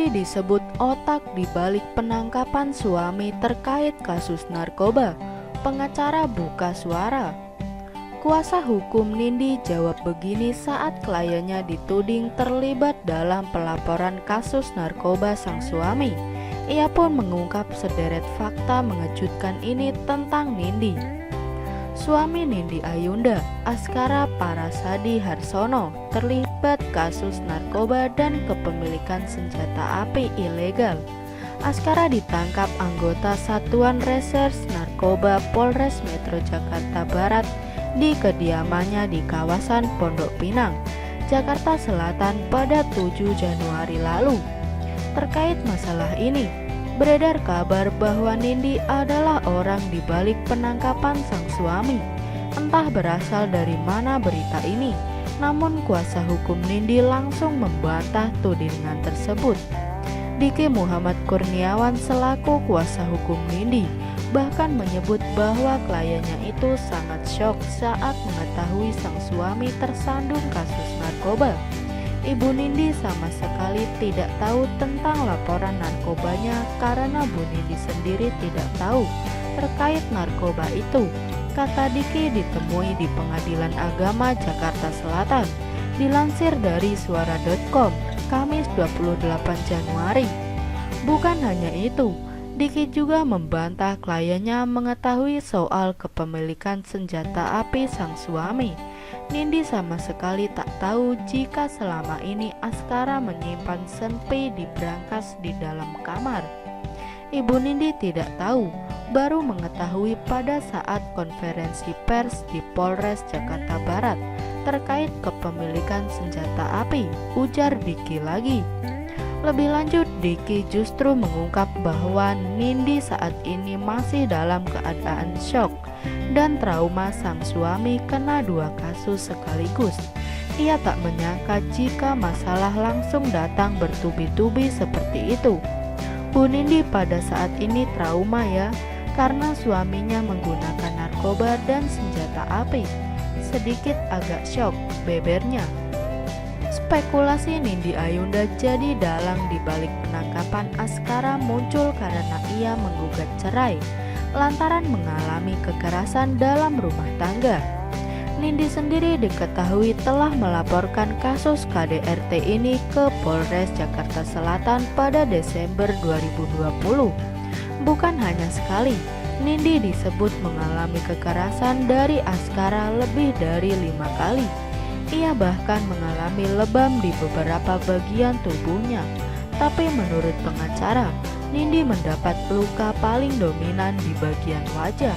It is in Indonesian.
Nindi disebut otak di balik penangkapan suami terkait kasus narkoba. Pengacara buka suara. Kuasa hukum Nindi jawab begini saat kliennya dituding terlibat dalam pelaporan kasus narkoba sang suami. Ia pun mengungkap sederet fakta mengejutkan ini tentang Nindi. Suami Nindi Ayunda, Askara Parasadi Harsono, terlibat kasus narkoba dan kepemilikan senjata api ilegal. Askara ditangkap anggota Satuan Reserse Narkoba Polres Metro Jakarta Barat di kediamannya di kawasan Pondok Pinang, Jakarta Selatan pada 7 Januari lalu. Terkait masalah ini, beredar kabar bahwa Nindi adalah orang di balik penangkapan sang suami. Entah berasal dari mana berita ini, namun kuasa hukum Nindi langsung membantah tudingan tersebut. Diki Muhammad Kurniawan selaku kuasa hukum Nindi bahkan menyebut bahwa kliennya itu sangat syok saat mengetahui sang suami tersandung kasus narkoba. Ibu Nindi sama sekali tidak tahu tentang laporan narkobanya karena Bu Nindi sendiri tidak tahu terkait narkoba itu, kata Diki ditemui di Pengadilan Agama Jakarta Selatan. Dilansir dari suara.com, Kamis 28 Januari. Bukan hanya itu, Diki juga membantah kliennya mengetahui soal kepemilikan senjata api sang suami. Nindi sama sekali tak tahu jika selama ini Askara menyimpan senpi di brankas di dalam kamar. Ibu Nindi tidak tahu, baru mengetahui pada saat konferensi pers di Polres Jakarta Barat terkait kepemilikan senjata api, ujar Diki lagi. Lebih lanjut, Diki justru mengungkap bahwa Nindi saat ini masih dalam keadaan syok dan trauma sang suami kena 2 kasus sekaligus. Ia tak menyangka jika masalah langsung datang bertubi-tubi seperti itu. Bu Nindi pada saat ini trauma ya, karena suaminya menggunakan narkoba dan senjata api. Sedikit agak syok, bebernya. Spekulasi Nindi Ayunda jadi dalang di balik penangkapan Askara muncul karena ia menggugat cerai lantaran mengalami kekerasan dalam rumah tangga. Nindi sendiri diketahui telah melaporkan kasus KDRT ini ke Polres Jakarta Selatan pada Desember 2020. Bukan hanya sekali, Nindi disebut mengalami kekerasan dari Askara lebih dari 5 kali. Ia bahkan mengalami lebam di beberapa bagian tubuhnya. Tapi menurut pengacara, Nindi mendapat luka paling dominan di bagian wajah.